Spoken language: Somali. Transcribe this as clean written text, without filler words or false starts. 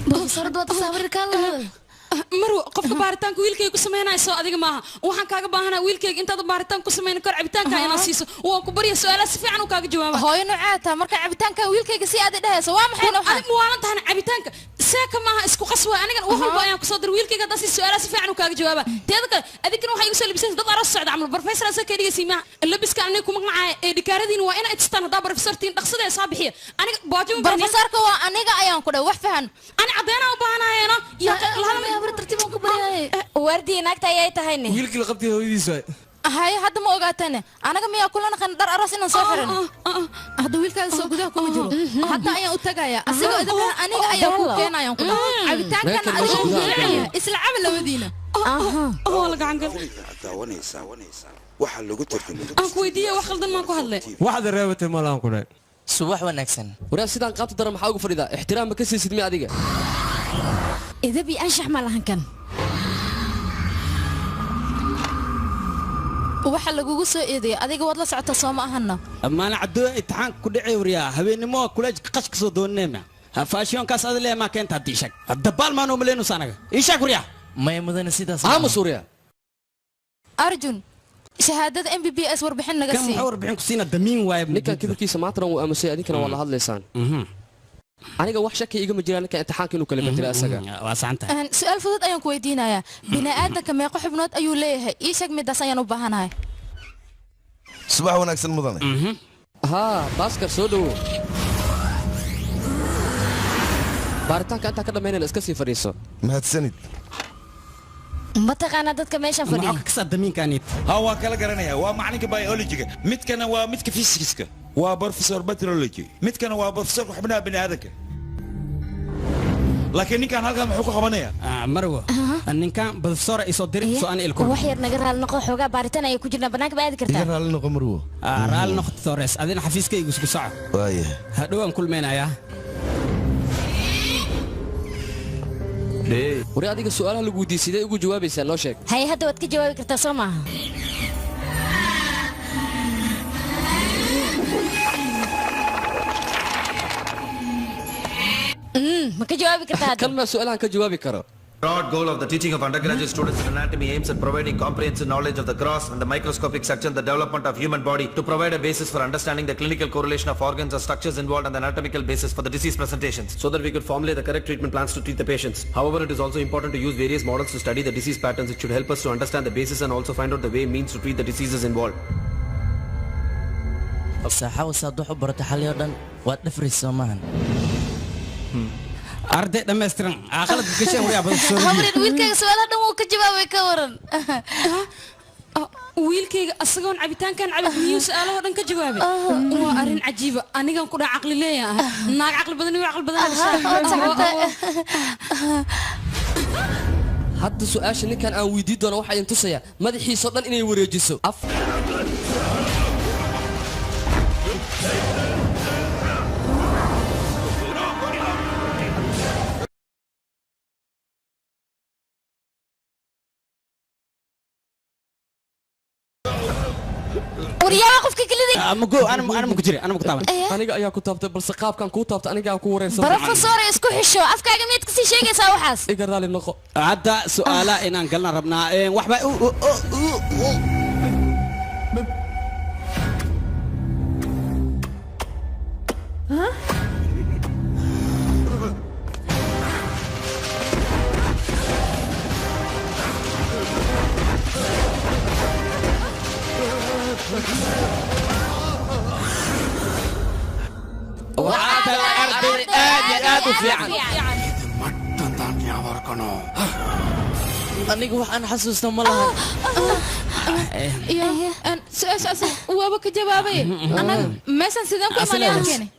بروفيسور دوت صابر كله marwo qofka baaritaanka wiilkayga ku sameynayso adiga maaha waxaan kaaga baahanaa wiilkayga intaad baaritaan ku sameyn kar cabitaanka inaad siiso waa ku bariya su'aalaha si fiican u kaaga jawaaba hooyo nucaata marka cabitaanka wiilkayga si aad dhahayso waa maxay waxaan adiga waalan tahay cabitaanka seeka maaha isku qaswa aniga wax walba ayaan ku soo dir wiilkayga hadda si su'aalaha si fiican u kaaga jawaaba teeda kale adigana waxa igu soo labisay dad aroos socda amal professor asa ka dhigaysi ma labiska aniga kuma magacay ee dhikaaradiina waa inaad istaan hadda professortiin dhaqsada ee saabixiya aniga baajo professorka waa aniga ayaan ku dhaw wax fahan ani cadeena u baahanaayna ya la tartiib ku bari وردي ناقتي أي تهني. ويلك اللي قبتي هو يسوي. هاي هذا ما وقعتني أنا كم يأكلون خن در أراس إنه سافرن. هذا ويلك السوق ده كم يجرو. حتى أيه أتجايا. أسيق إذا كان أنا أيه كوكين أيه كنا. عبتان كان أيه إسلا عمل لودينا. والله قعنقل. واحد اللي قلت لك. أنكو يديه واحد ضمن ما كهله. واحد الرابط ما لهم كله. صباح ونكسن. ورا سيدان قاطع درم حاجة فريدة. احترام بكسر سيدمي عديقة. إذا بيأنشح مالهن كان. waxa lagugu soo eeday adiga wad la socota Soomaa ahna amaana caddo imtixaan ku dhacay wariya habeenimo kuleej qash ka soo doonneema faashiyon kaas adle ma keenta diishak dabaal ma noo maleeno sanaga isha kuriya ma mudan sidaas ama suuriya arjun shahaadada MBBS warbixin naga sii kan warbixin ku siina damiin waay ninka kibirkiisa maatran uu aamusay adinkana waa la hadlaysaan aniga wax shaki iga ma jiraan ka imtixaanka inuu kala bedelo asaga waa saanta su'aal fudud ayaan ku weydiinayaa bini'aadamka meeqa xubnood ayuu leeyahay ii sheeg midaas ayaan u baahanahay subax wanaagsan mudane ha baaskar soo dhawo baaritaanka inta ka dhameynayna iska sii fariiso mahadsanid ما تقانا دتك ماشي فدي ما كسر دمين كانت هو كلا قرنيا ومعنيك بايولوجيك مت كان ومت كفيزيكسك وبروفيسور بترولوجي مت كان وبروفيسور حبنا بني هذاك لكن كان هلكا محوك قبنيا مروه ان كان بروفيسور يصدر سؤال الكل وحير نقرا النقو خوغا بارتنا ay ku jirna banaanka baad kartaa نقرا النقو مروه raal noqdo Torres adina xafiiska igu isku saco waaye hadhow aan kulmeenaya وري adiga su'aalaha lagu weydiisay ugu jawaabaysaa noo sheeg hay hadda wad ka jawaabi kartaa Soomaa ma ka jawaabi kartaa kan ma su'aalahan ka jawaabi karo Broad goal of the teaching of undergraduate students in anatomy aims at providing comprehensive knowledge of the gross and the microscopic structure and the development of human body to provide a basis for understanding the clinical correlation of organs or structures involved and the anatomical basis for the disease presentations so that we could formulate the correct treatment plans to treat the patients. However, it is also important to use various models to study the disease patterns. It should help us to understand the basis and also find out the way means to treat the diseases involved. صحة وصدق برت حالي أردن واتنفر السماهن أرد دمسترن أخلد كشيء ويا بروفيسور هورين wiilkayga su'aalaha uu ka jawaabay ka waran wiilkayga asagoon cabitaankan cabbiyo su'aalaha dhan ka jawaabay waa arin cajiib anigan ku dhac aqli leeyahay naag aqli badan iyo aqli badan hadda su'aasha ninkan aan weydiin doono waxa ay tusaya madaxiisa dhan inay wareejiso وريا قفك كليدي أنا مكجري أنا مكتابن aniga ayaa ku taabtay balse qaabkan ku taabtay aniga aan ku wareersan بروفيسور isku xisho afkaaga mid ka sii sheegaysaa waxaas iga raali noqo hadda su'aala inaan galna rabnaa waxba وعاد الأرض آد في عن aniga waxaan xasuustaa ma laha سؤال وابا ka jawaabay anaga meeshan sidaan ku imaan keenay